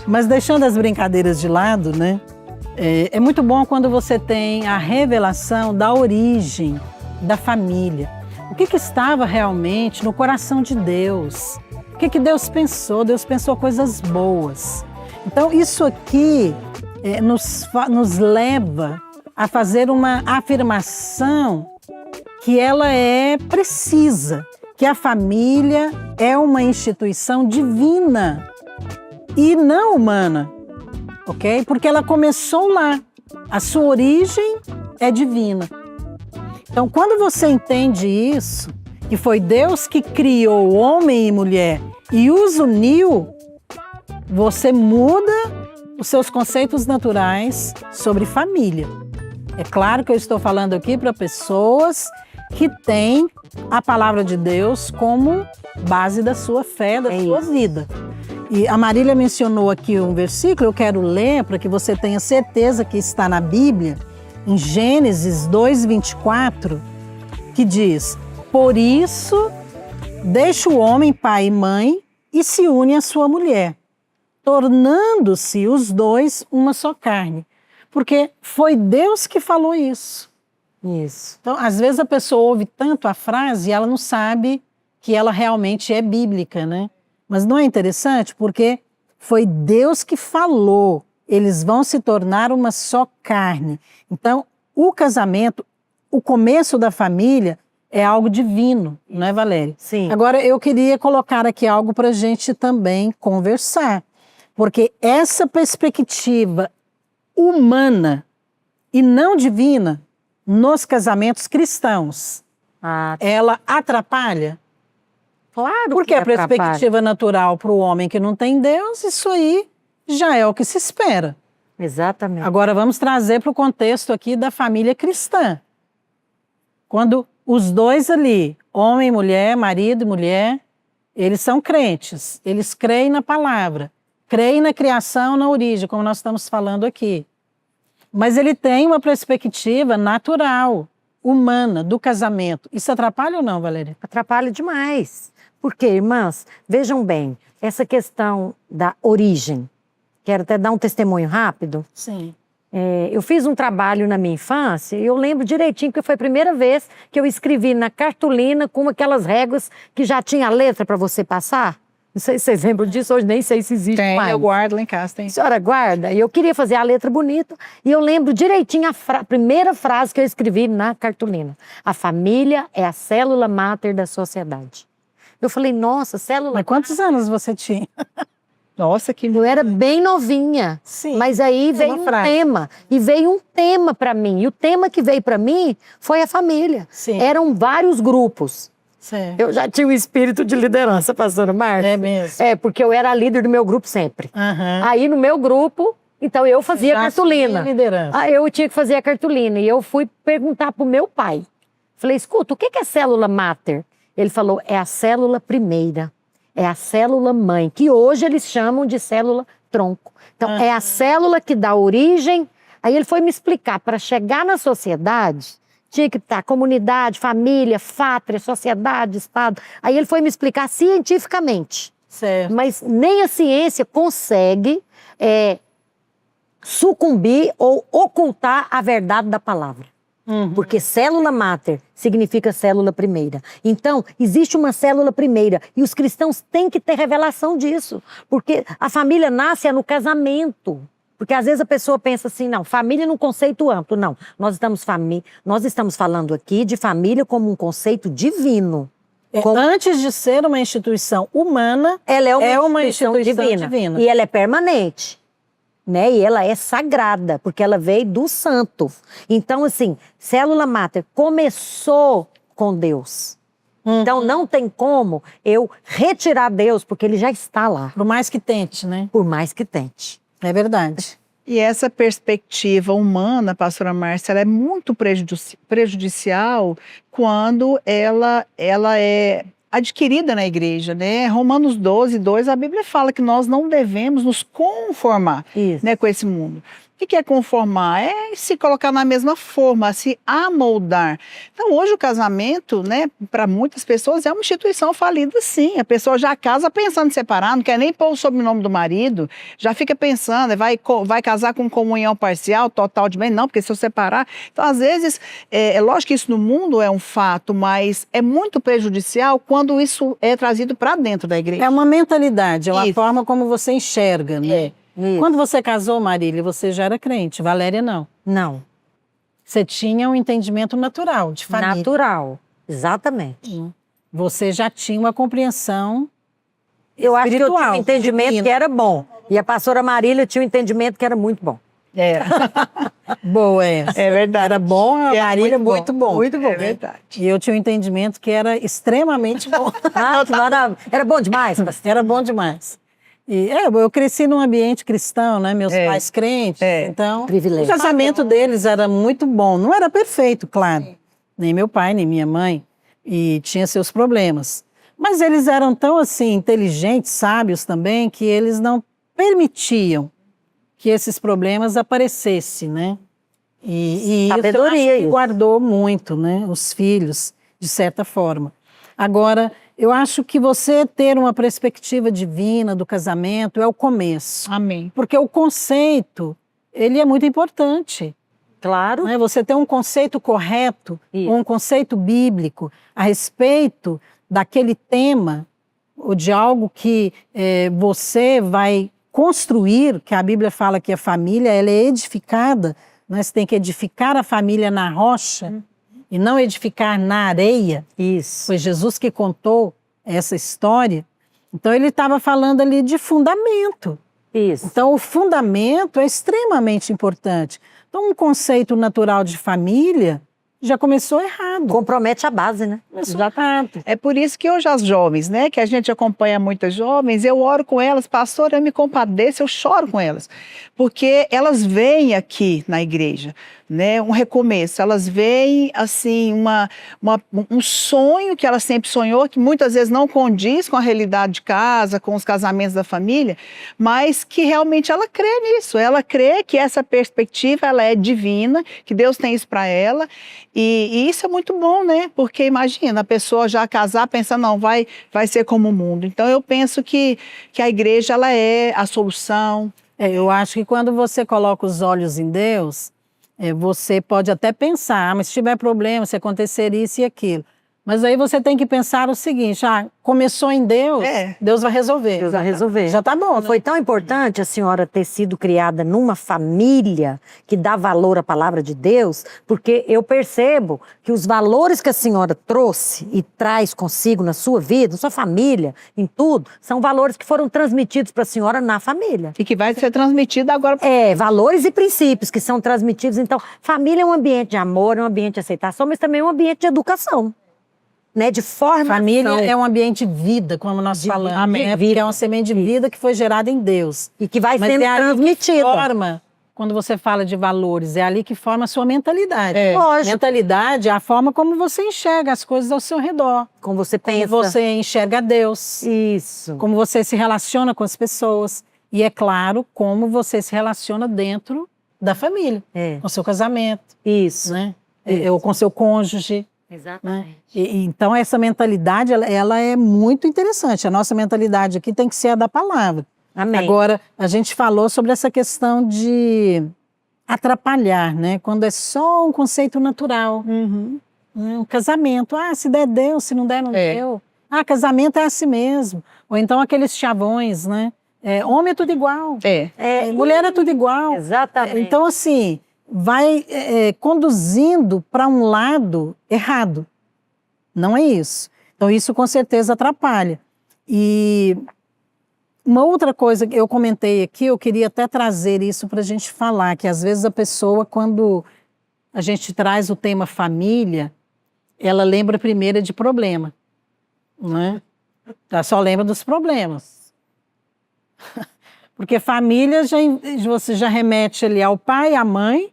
Mas deixando as brincadeiras de lado, né? É muito bom quando você tem a revelação da origem da família. O que estava realmente no coração de Deus? O que Deus pensou? Deus pensou coisas boas. Então, isso aqui nos leva a fazer uma afirmação que ela é precisa, que a família é uma instituição divina e não humana, ok? Porque ela começou lá, a sua origem é divina. Então, quando você entende isso, que foi Deus que criou homem e mulher e os uniu, você muda os seus conceitos naturais sobre família. É claro que eu estou falando aqui para pessoas que têm a palavra de Deus como base da sua fé, da sua vida. E a Marília mencionou aqui um versículo, eu quero ler para que você tenha certeza que está na Bíblia, em Gênesis 2:24, que diz, por isso deixa o homem pai e mãe e se une à sua mulher, tornando-se os dois uma só carne. Porque foi Deus que falou isso. Isso. Então, às vezes a pessoa ouve tanto a frase e ela não sabe que ela realmente é bíblica, né? Mas não é interessante porque foi Deus que falou. Eles vão se tornar uma só carne. Então, o casamento, o começo da família é algo divino, não é, Valéria? Sim. Agora, eu queria colocar aqui algo para a gente também conversar. Porque essa perspectiva humana e não divina nos casamentos cristãos, ela atrapalha? Claro Porque que a perspectiva natural para o homem que não tem Deus, isso aí já é o que se espera. Exatamente. Agora vamos trazer para o contexto aqui da família cristã. Quando os dois ali, homem e mulher, marido e mulher, eles são crentes, eles creem na palavra, creem na criação, na origem, como nós estamos falando aqui. Mas ele tem uma perspectiva natural, humana, do casamento. Isso atrapalha ou não, Valéria? Atrapalha demais. Porque, irmãs, vejam bem, essa questão da origem, quero até dar um testemunho rápido. Sim. Eu fiz um trabalho na minha infância e eu lembro direitinho que foi a primeira vez que eu escrevi na cartolina com aquelas réguas que já tinha a letra para você passar. Não sei se vocês lembram disso, hoje nem sei se existe mais. Eu guardo lá em casa, tem. A senhora guarda? E eu queria fazer a letra bonita e eu lembro direitinho a primeira frase que eu escrevi na cartolina. A família é a célula máter da sociedade. Eu falei, nossa, célula... Mas quantos anos você tinha? Nossa, que... Eu era bem novinha. Sim. Mas aí veio um tema. E veio um tema para mim. E o tema que veio para mim foi a família. Sim. Eram vários grupos. Certo. Eu já tinha um espírito de liderança, pastora Marta. É mesmo? É, porque eu era a líder do meu grupo sempre. Uhum. Aí no meu grupo, então eu fazia Já cartolina. assumia liderança. Aí eu tinha que fazer a cartolina. E eu fui perguntar pro meu pai. Falei, escuta, o que é célula máter? Ele falou, é a célula primeira. É a célula mãe, que hoje eles chamam de célula tronco. Então, é a célula que dá origem. Aí ele foi me explicar, para chegar na sociedade, tinha que estar comunidade, família, pátria, sociedade, Estado. Aí ele foi me explicar cientificamente. Certo. Mas nem a ciência consegue sucumbir ou ocultar a verdade da palavra. Porque célula máter significa célula primeira. Então, existe uma célula primeira e os cristãos têm que ter revelação disso. Porque a família nasce no casamento. Porque às vezes a pessoa pensa assim, não, família num conceito amplo. Não, nós estamos falando aqui de família como um conceito divino. Antes de ser uma instituição humana, Ela é uma instituição divina. E ela é permanente. Né? E ela é sagrada, porque ela veio do santo. Então, assim, célula máter começou com Deus. Então, não tem como eu retirar Deus, porque ele já está lá. Por mais que tente, né? Por mais que tente. É verdade. E essa perspectiva humana, pastora Márcia, ela é muito prejudicial quando ela é adquirida na igreja, né? Romanos 12:2, a Bíblia fala que nós não devemos nos conformar, né, com esse mundo. O que é conformar? É se colocar na mesma forma, se amoldar. Então, hoje o casamento, né, para muitas pessoas é uma instituição falida, sim. A pessoa já casa pensando em separar, não quer nem pôr o sobrenome do marido, já fica pensando, vai casar com comunhão parcial, total de bem, não, porque se eu separar... Então, às vezes, é lógico que isso no mundo é um fato, mas é muito prejudicial quando isso é trazido para dentro da igreja. É uma mentalidade, é uma Isso. forma como você enxerga, né? Isso. Quando você casou, Marília, você já era crente. Valéria, não. Não. Você tinha um entendimento natural de família. Natural. Exatamente. Você já tinha uma compreensão Eu acho que eu tinha um espiritual, entendimento divina. que era bom. E a pastora Marília tinha um entendimento que era muito bom. boa essa. É verdade. Era bom, a É Marília muito bom. Muito bom. É verdade. E eu tinha um entendimento que era extremamente bom. Ah, que maravilha. Era bom demais, pastor. Era bom demais. E eu cresci num ambiente cristão, né? Meus pais crentes, então Privilégio. o casamento deles era muito bom. Não era perfeito, claro. Nem meu pai, nem minha mãe. E tinha seus problemas. Mas eles eram tão, assim, inteligentes, sábios também, que eles não permitiam que esses problemas aparecessem, né? E isso eu Sabedoria, acho que isso. guardou muito, né? Os filhos, de certa forma. Agora, eu acho que você ter uma perspectiva divina do casamento é o começo. Amém. Porque o conceito, ele é muito importante. Claro. Né? Você ter um conceito correto, Isso. um conceito bíblico a respeito daquele tema ou de algo que você vai construir, que a Bíblia fala que a família ela é edificada, né? Você tem que edificar a família na rocha e não edificar na areia. Isso. Foi Jesus que contou essa história. Então ele estava falando ali de fundamento. Isso. Então o fundamento é extremamente importante. Então um conceito natural de família já começou errado. Compromete a base, né? Exato. É por isso que hoje as jovens, né, que a gente acompanha muitas jovens, eu oro com elas, pastora, eu me compadeço, eu choro com elas, porque elas veem aqui na igreja, né, um recomeço, elas veem, assim, um sonho que ela sempre sonhou, que muitas vezes não condiz com a realidade de casa, com os casamentos da família, mas que realmente ela crê nisso, ela crê que essa perspectiva, ela é divina, que Deus tem isso para ela, e isso é muito bom, né? Porque imagina, a pessoa já casar pensando, não, vai ser como o mundo. Então eu penso que a igreja ela é a solução. Eu acho que quando você coloca os olhos em Deus, você pode até pensar, mas se tiver problema, se acontecer isso e aquilo. Mas aí você tem que pensar o seguinte, começou em Deus, Deus vai resolver. Deus vai resolver. Já tá bom, né? Foi tão importante a senhora ter sido criada numa família que dá valor à palavra de Deus, porque eu percebo que os valores que a senhora trouxe e traz consigo na sua vida, na sua família, em tudo, são valores que foram transmitidos para a senhora na família. E que vai ser transmitido agora. Valores e princípios que são transmitidos. Então, família é um ambiente de amor, é um ambiente de aceitação, mas também é um ambiente de educação. Né, de formação. Família é um ambiente de vida, como nós falamos. Amém. Né? Porque é uma semente de vida que foi gerada em Deus. E que vai Mas sendo é ali transmitida. que forma, quando você fala de valores, é ali que forma a sua mentalidade. Lógico. Mentalidade é a forma como você enxerga as coisas ao seu redor. Como você pensa. Como você enxerga Deus. Isso. Como você se relaciona com as pessoas. E, é claro, como você se relaciona dentro da família. Com o seu casamento. Isso. Né? Ou com o seu cônjuge. Exatamente. Né? Então, essa mentalidade, ela é muito interessante. A nossa mentalidade aqui tem que ser a da palavra. Amém. Agora, a gente falou sobre essa questão de atrapalhar, né? Quando é só um conceito natural. Uhum. Um casamento, se der, deu, se não der, não deu. Casamento é assim mesmo. Ou então aqueles chavões, né? Homem é tudo igual. Mulher é tudo igual. Exatamente. Então, assim, vai conduzindo para um lado errado. Não é isso. Então, isso com certeza atrapalha. E uma outra coisa que eu comentei aqui, eu queria até trazer isso para a gente falar, que às vezes a pessoa, quando a gente traz o tema família, ela lembra primeiro de problema, né? Ela só lembra dos problemas. Porque família, você já remete ali ao pai, à mãe,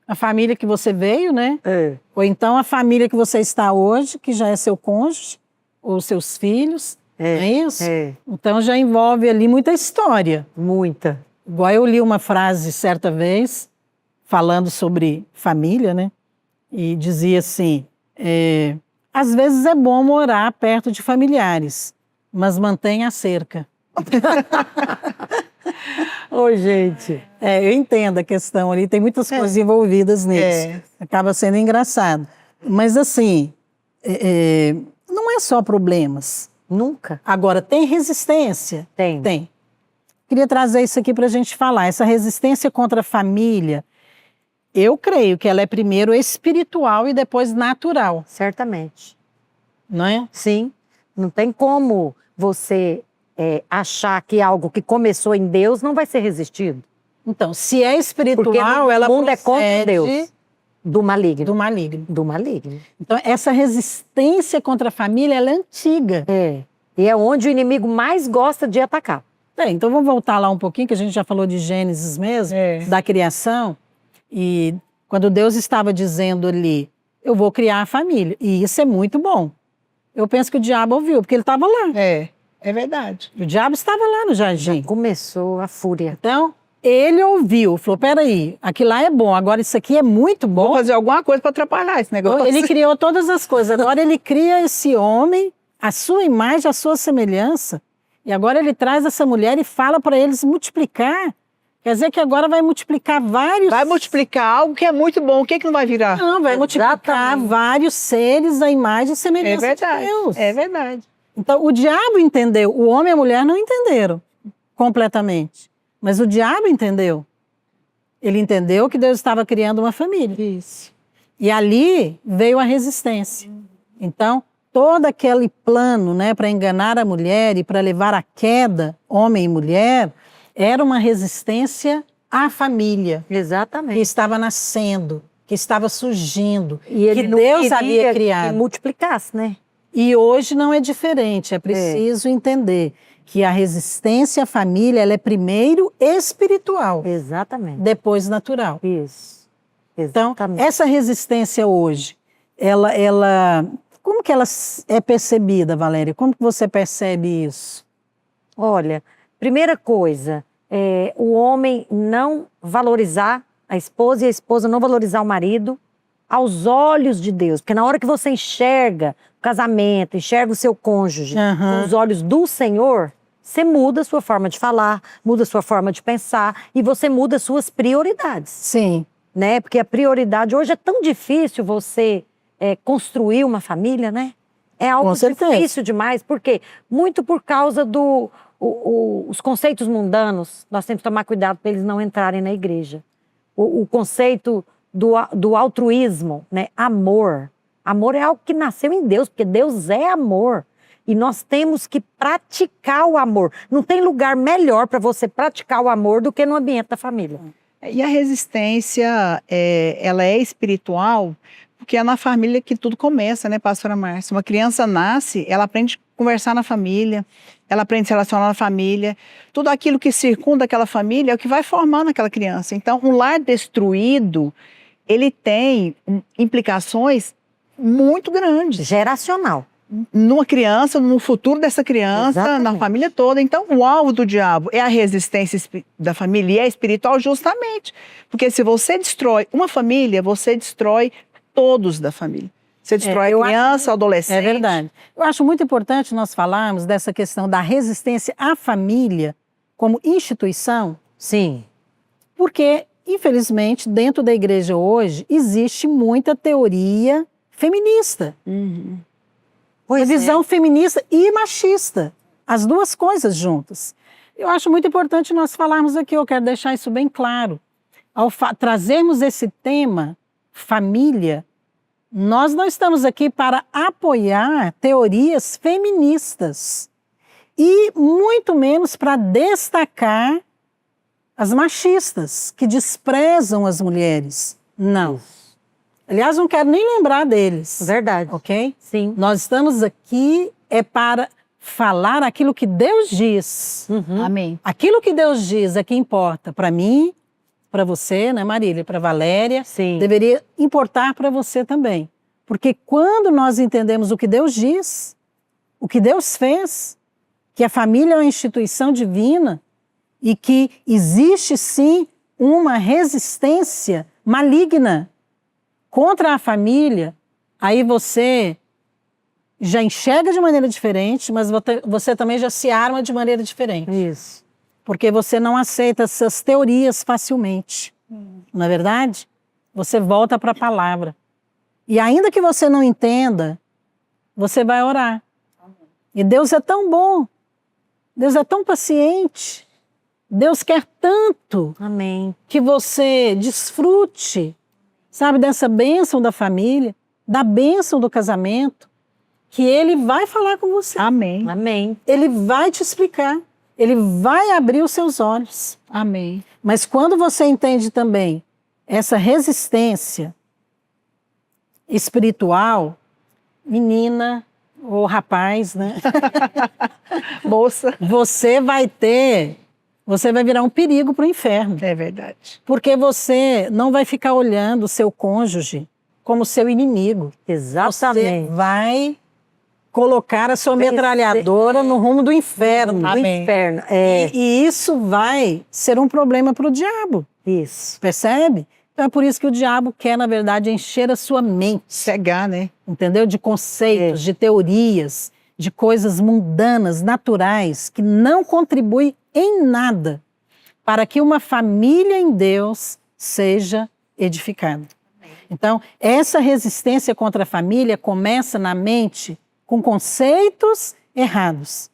a família que você veio, né? Ou então a família que você está hoje, que já é seu cônjuge, ou seus filhos, não é isso? Então já envolve ali muita história. Muita. Igual eu li uma frase certa vez, falando sobre família, né? E dizia assim, às vezes é bom morar perto de familiares, mas mantenha a cerca. Gente. Eu entendo a questão ali, tem muitas coisas envolvidas nisso. Acaba sendo engraçado. Mas assim, não é só problemas. Nunca. Agora, tem resistência? Tem. Queria trazer isso aqui para a gente falar. Essa resistência contra a família, eu creio que ela é primeiro espiritual e depois natural. Certamente. Não é? Sim. Não tem como você achar que algo que começou em Deus não vai ser resistido. Então, se é espiritual, porque ela o mundo é contra procede Deus. Do maligno. do maligno. Do maligno. Então, essa resistência contra a família, ela é antiga. E é onde o inimigo mais gosta de atacar. Então vamos voltar lá um pouquinho, que a gente já falou de Gênesis mesmo, da criação. E quando Deus estava dizendo ali, eu vou criar a família. E isso é muito bom. Eu penso que o diabo ouviu, porque ele estava lá. É verdade. O diabo estava lá no jardim. Começou a fúria. Então, ele ouviu, falou, peraí, aquilo lá é bom, agora isso aqui é muito bom. Vou fazer alguma coisa para atrapalhar esse negócio. Ele criou todas as coisas, agora ele cria esse homem, a sua imagem, a sua semelhança, e agora ele traz essa mulher e fala para eles multiplicar. Quer dizer que agora vai multiplicar vários... Vai multiplicar algo que é muito bom, o que não vai virar? Não, vai multiplicar vários seres da imagem e semelhança de Deus. É verdade. Então, o diabo entendeu, o homem e a mulher não entenderam completamente. Mas o diabo entendeu. Ele entendeu que Deus estava criando uma família. Isso. E ali veio a resistência. Então, todo aquele plano, né, para enganar a mulher e para levar à queda, homem e mulher, era uma resistência à família. Exatamente. Que estava nascendo, que estava surgindo, E ele que não Deus queria havia criado. que multiplicasse, né? E hoje não é diferente, é preciso entender que a resistência à família, ela é primeiro espiritual, Exatamente. depois natural. Isso. Então, Exatamente. essa resistência hoje, como que ela é percebida, Valéria? Como que você percebe isso? Olha, primeira coisa, o homem não valorizar a esposa e a esposa não valorizar o marido aos olhos de Deus. Porque na hora que você enxerga o casamento, enxerga o seu cônjuge com os olhos do Senhor, você muda a sua forma de falar, muda a sua forma de pensar e você muda as suas prioridades. Sim. Né? Porque a prioridade, hoje é tão difícil você construir uma família, né? É algo difícil demais, porque muito por causa os conceitos mundanos, nós temos que tomar cuidado para eles não entrarem na igreja. O conceito do altruísmo, né? Amor. Amor é algo que nasceu em Deus, porque Deus é amor. E nós temos que praticar o amor. Não tem lugar melhor para você praticar o amor do que no ambiente da família. E a resistência, ela é espiritual, porque é na família que tudo começa, né, pastora Márcia? Uma criança nasce, ela aprende a conversar na família, ela aprende a se relacionar na família. Tudo aquilo que circunda aquela família é o que vai formando aquela criança. Então, um lar destruído, ele tem implicações muito grandes. Geracional. Numa criança, no futuro dessa criança, Exatamente. na família toda. Então, o alvo do diabo é a resistência da família e é espiritual justamente. Porque se você destrói uma família, você destrói todos da família. Você destrói a criança, o adolescente. É verdade. Eu acho muito importante nós falarmos dessa questão da resistência à família como instituição. Sim. Porque infelizmente, dentro da igreja hoje, existe muita teoria feminista. Pois A visão feminista e machista. As duas coisas juntas. Eu acho muito importante nós falarmos aqui, eu quero deixar isso bem claro. Ao trazermos esse tema, família, nós não estamos aqui para apoiar teorias feministas e muito menos para destacar as machistas, que desprezam as mulheres. Não. Aliás, não quero nem lembrar deles. Verdade. Ok? Sim. Nós estamos aqui para falar aquilo que Deus diz. Amém. Aquilo que Deus diz é que importa para mim, para você, né, Marília, para Valéria. Sim. Deveria importar para você também. Porque quando nós entendemos o que Deus diz, o que Deus fez, que a família é uma instituição divina e que existe sim uma resistência maligna contra a família, aí você já enxerga de maneira diferente, mas você também já se arma de maneira diferente. Isso. Porque você não aceita essas teorias facilmente. Não é verdade? Você volta para a palavra. E ainda que você não entenda, você vai orar. E Deus é tão bom. Deus é tão paciente. Deus quer tanto Amém. que você desfrute, sabe, dessa bênção da família, da bênção do casamento, que Ele vai falar com você. Amém. Amém. Ele vai te explicar. Ele vai abrir os seus olhos. Amém. Mas quando você entende também essa resistência espiritual, menina ou rapaz, né? Moça. Você vai virar um perigo para o inferno. É verdade. Porque você não vai ficar olhando o seu cônjuge como seu inimigo. Exatamente. Você vai colocar a sua Vencer. metralhadora no rumo do inferno. Do Amém. inferno. É E isso vai ser um problema para o diabo. isso. Percebe? Então é por isso que o diabo quer, na verdade, encher a sua mente, Cegar, né? entendeu? De conceitos, de teorias, de coisas mundanas, naturais, que não contribuem em nada para que uma família em Deus seja edificada. Então, essa resistência contra a família começa na mente com conceitos errados.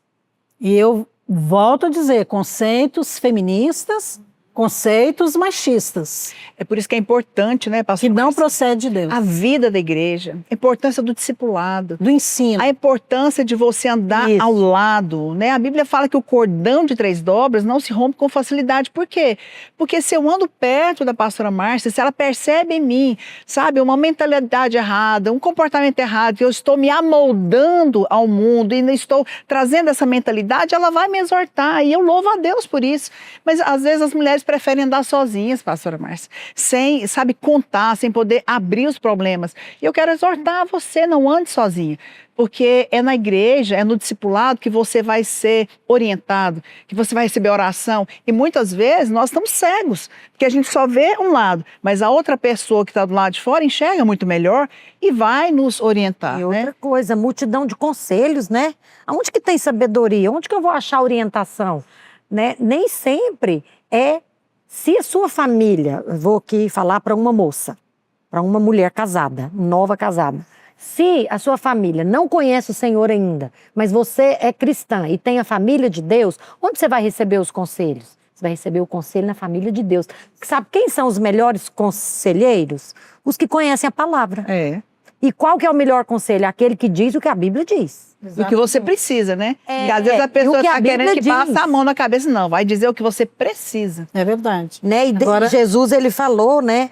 E eu volto a dizer, conceitos feministas, conceitos machistas, É por isso que é importante, né, que pastor? não Márcia? procede de Deus. A vida da igreja, a importância do discipulado, Do ensino. a importância de você andar Isso. ao lado, né? A Bíblia fala que o cordão de 3 dobras não se rompe com facilidade. Por quê? Porque se eu ando perto da pastora Márcia, se ela percebe em mim, sabe, uma mentalidade errada, um comportamento errado, que eu estou me amoldando ao mundo e não estou trazendo essa mentalidade, ela vai me exortar e eu louvo a Deus por isso. Mas às vezes as mulheres preferem andar sozinhas, pastora Márcia, sem, sabe, contar, sem poder abrir os problemas. E eu quero exortar você, não ande sozinha, porque é na igreja, é no discipulado que você vai ser orientado, que você vai receber oração. E muitas vezes nós estamos cegos, porque a gente só vê um lado, mas a outra pessoa que está do lado de fora enxerga muito melhor e vai nos orientar, E outra né? coisa, multidão de conselhos, né? Aonde que tem sabedoria? Onde que eu vou achar orientação? Né? Nem sempre é. Se a sua família, eu vou aqui falar para uma moça, para uma mulher casada, nova casada. Se a sua família não conhece o Senhor ainda, mas você é cristã e tem a família de Deus, onde você vai receber os conselhos? Você vai receber o conselho na família de Deus. Sabe quem são os melhores conselheiros? Os que conhecem a palavra. É. E qual que é o melhor conselho? Aquele que diz o que a Bíblia diz. O que você precisa, né? É, Porque às vezes a e pessoa o que a está querendo Bíblia que diz. passe a mão na cabeça. Não, vai dizer o que você precisa. É verdade. Né? E Agora- Jesus, ele falou, né,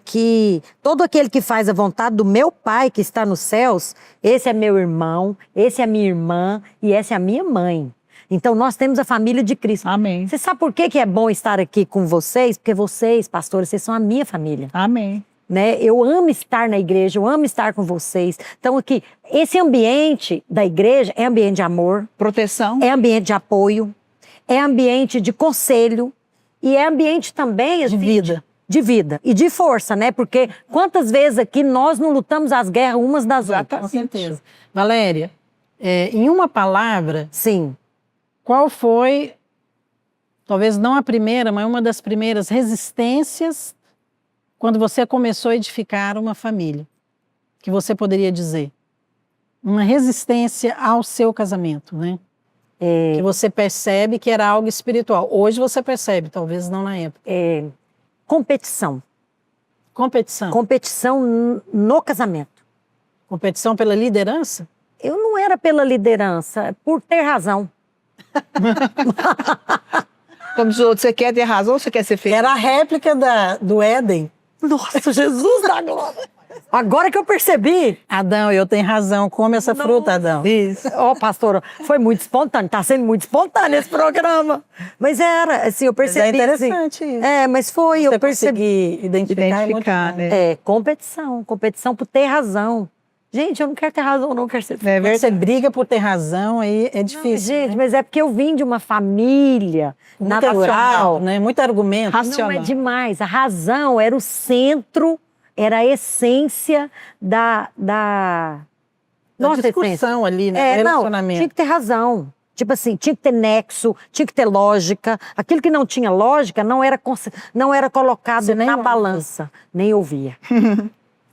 que todo aquele que faz a vontade do meu Pai que está nos céus, esse é meu irmão, esse é minha irmã e essa é a minha mãe. Então, nós temos a família de Cristo. Amém. Você sabe por que é bom estar aqui com vocês? Porque vocês, pastores, vocês são a minha família. Amém. Né? Eu amo estar na igreja, eu amo estar com vocês. Então, aqui, esse ambiente da igreja é ambiente de amor, Proteção. é ambiente de apoio, é ambiente de conselho e é ambiente também assim, De vida. de vida e de força, né? Porque quantas vezes aqui nós não lutamos as guerras umas das outras? Com certeza. Valéria, em uma palavra, Sim. qual foi talvez não a primeira, mas uma das primeiras resistências quando você começou a edificar uma família, que você poderia dizer? Uma resistência ao seu casamento, né? Que você percebe que era algo espiritual. Hoje você percebe, talvez não na época. Competição. Competição. Competição no casamento. Competição pela liderança? Eu não era pela liderança, por ter razão. Como diz o outro, você quer ter razão ou você quer ser feliz? Era a réplica do Éden. Nossa, Jesus da glória! Agora que eu percebi. Adão, eu tenho razão, come essa fruta, Adão. Isso. Ó, pastora, foi muito espontâneo, tá sendo muito espontâneo esse programa. Mas era, assim, eu percebi. Mas é interessante assim, isso. mas foi, Você eu percebi. conseguir identificar, é muito bom. né? Competição por ter razão. Gente, eu não quero ter razão, não quero ser. É verdade. Você briga por ter razão, aí é difícil. Gente, né? mas é porque eu vim de uma família Muito natural. argumento, né? Muito argumento. Não é demais. A razão era o centro, era a essência da nossa discussão ali, né? Relacionamento. tinha que ter razão. Tipo assim, tinha que ter nexo, tinha que ter lógica. Aquilo que não tinha lógica não era colocado Você nem na ouve. balança. Nem ouvia.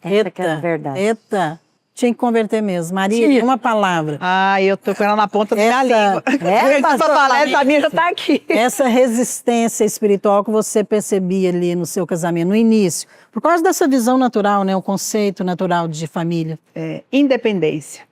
Essa que é a verdade. Eita. Tinha que converter mesmo. Maria, Tinha. uma palavra. Eu tô com ela na ponta da minha língua. Pra falar, essa minha já tá aqui. Essa resistência espiritual que você percebia ali no seu casamento, no início, por causa dessa visão natural, né? O conceito natural de família. Independência.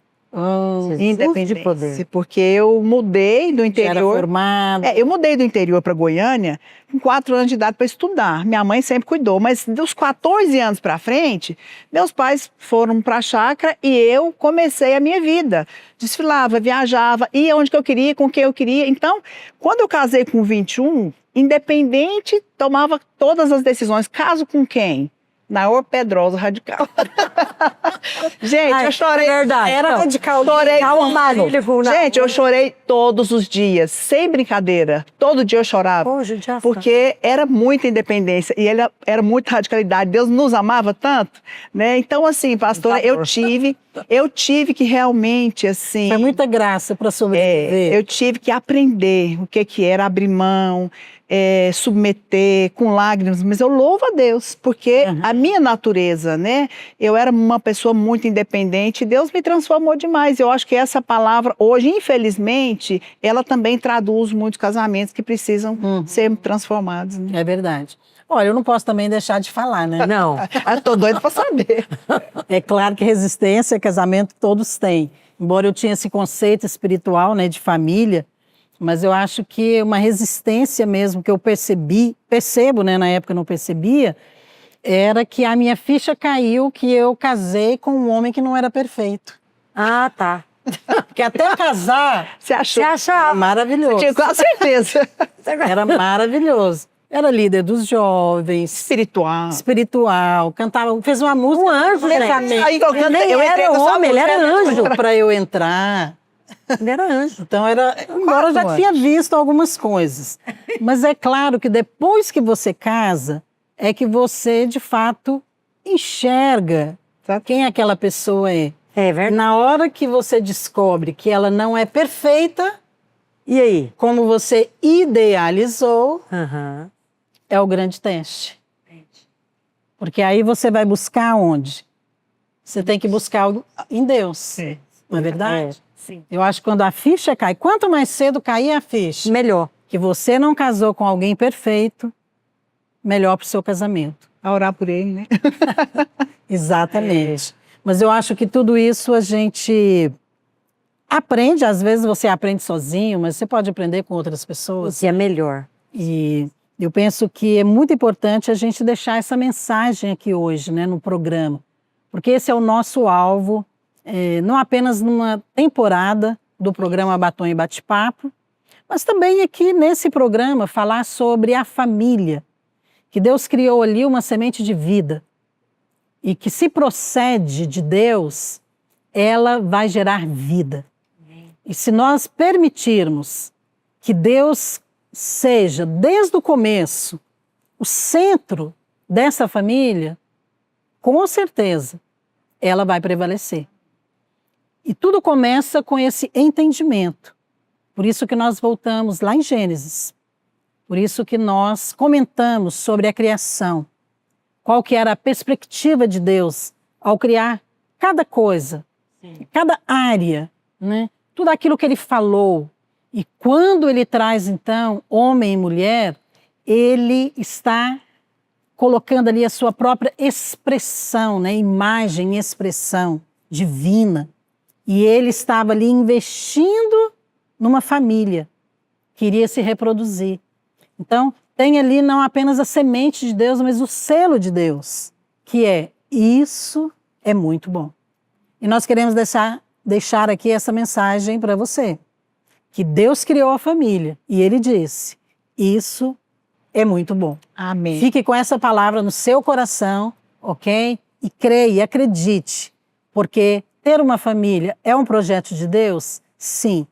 Jesus de poder. Porque eu mudei do Era interior. formado. Eu mudei do interior para Goiânia com 4 anos de idade para estudar. Minha mãe sempre cuidou, mas dos 14 anos para frente, meus pais foram para a chácara e eu comecei a minha vida. Desfilava, viajava, ia onde que eu queria, com quem eu queria. Então, quando eu casei com 21, independente, tomava todas as decisões. Caso com quem? Naor Pedrosa Radical. Gente, eu chorei. É verdade. Era radical. Chorei com Gente, eu chorei todos os dias, sem brincadeira. Todo dia eu chorava. Porque era muita independência e ele era muita radicalidade. Deus nos amava tanto, né? Então, assim, pastora, eu tive que realmente, assim... Foi muita graça para sobreviver. Eu tive que aprender o que era abrir mão, submeter com lágrimas, mas eu louvo a Deus, porque a minha natureza, né? Eu era uma pessoa muito independente e Deus me transformou demais. Eu acho que essa palavra, hoje, infelizmente, ela também traduz muitos casamentos que precisam ser transformados. Né? É verdade. Olha, eu não posso também deixar de falar, né? Não. Eu tô doida para saber. É claro que resistência, casamento, todos têm. Embora eu tinha esse conceito espiritual, né, de família, mas eu acho que uma resistência mesmo que eu percebo, né, na época eu não percebia, era que a minha ficha caiu que eu casei com um homem que não era perfeito. Ah, tá. Porque até casar, Você achou? Você achava? maravilhoso. Tinha quase certeza. Era maravilhoso. Era líder dos jovens, espiritual, cantava, fez uma música. Um anjo, né? Eu Nem era homem, ele era anjo. Para eu entrar. Ele era anjo. Então, embora eu já tinha visto algumas coisas. Mas é claro que depois que você casa, é que você, de fato, enxerga quem aquela pessoa é. É verdade. Na hora que você descobre que ela não é perfeita, E aí? como você idealizou, Aham. é o grande teste. Porque aí você vai buscar onde? Você tem que buscar em Deus. Não é verdade? Sim. Eu acho que quando a ficha cai, quanto mais cedo cair a ficha, Melhor. que você não casou com alguém perfeito, melhor para o seu casamento. A orar por ele, né? Exatamente. Mas eu acho que tudo isso a gente aprende, às vezes você aprende sozinho, mas você pode aprender com outras pessoas. Você é melhor. E eu penso que é muito importante a gente deixar essa mensagem aqui hoje, né, no programa. Porque esse é o nosso alvo, não apenas numa temporada do programa Batom e Bate-Papo, mas também aqui nesse programa falar sobre a família, que Deus criou ali uma semente de vida e que se procede de Deus, ela vai gerar vida. E se nós permitirmos que Deus seja, desde o começo, o centro dessa família, com certeza, ela vai prevalecer. E tudo começa com esse entendimento. Por isso que nós voltamos lá em Gênesis. Por isso que nós comentamos sobre a criação. Qual que era a perspectiva de Deus ao criar cada coisa, cada área, né? Tudo aquilo que ele falou. E quando ele traz, então, homem e mulher, ele está colocando ali a sua própria expressão, né? Imagem e expressão divina. E ele estava ali investindo numa família que iria se reproduzir. Então, tem ali não apenas a semente de Deus, mas o selo de Deus, que é: isso é muito bom. E nós queremos deixar aqui essa mensagem para você, que Deus criou a família e ele disse: isso é muito bom. Amém. Fique com essa palavra no seu coração, ok? E creia e acredite, porque ter uma família é um projeto de Deus? Sim.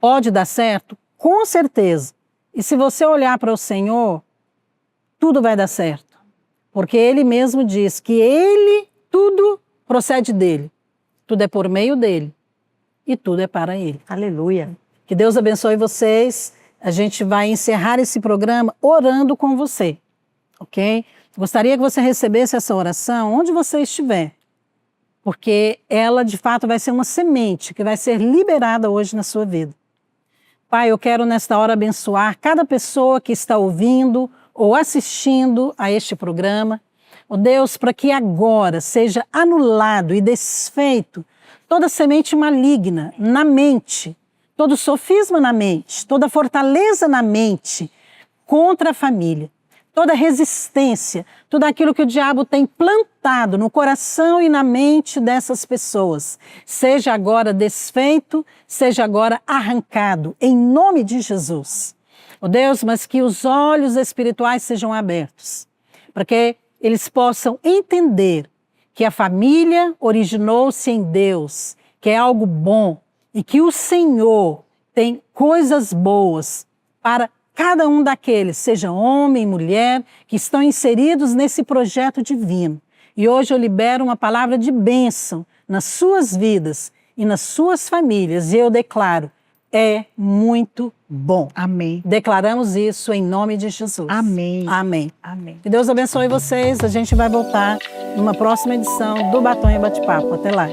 Pode dar certo? Com certeza. E se você olhar para o Senhor, tudo vai dar certo. Porque Ele mesmo diz que Ele, tudo procede dEle. Tudo é por meio dEle. E tudo é para Ele. Aleluia. Que Deus abençoe vocês. A gente vai encerrar esse programa orando com você, ok? Gostaria que você recebesse essa oração onde você estiver. Porque ela, de fato, vai ser uma semente que vai ser liberada hoje na sua vida. Pai, eu quero nesta hora abençoar cada pessoa que está ouvindo ou assistindo a este programa. Ó Deus, para que agora seja anulado e desfeito toda semente maligna na mente, todo sofisma na mente, toda fortaleza na mente contra a família, toda resistência, tudo aquilo que o diabo tem plantado no coração e na mente dessas pessoas, seja agora desfeito, seja agora arrancado, em nome de Jesus. Ó Deus, mas que os olhos espirituais sejam abertos, para que eles possam entender que a família originou-se em Deus, que é algo bom e que o Senhor tem coisas boas para cada um daqueles, seja homem, mulher, que estão inseridos nesse projeto divino. E hoje eu libero uma palavra de bênção nas suas vidas e nas suas famílias. E eu declaro, é muito bom. Amém. Declaramos isso em nome de Jesus. Amém. Amém. Amém. Que Deus abençoe vocês. A gente vai voltar numa próxima edição do Batom e Bate-Papo. Até lá.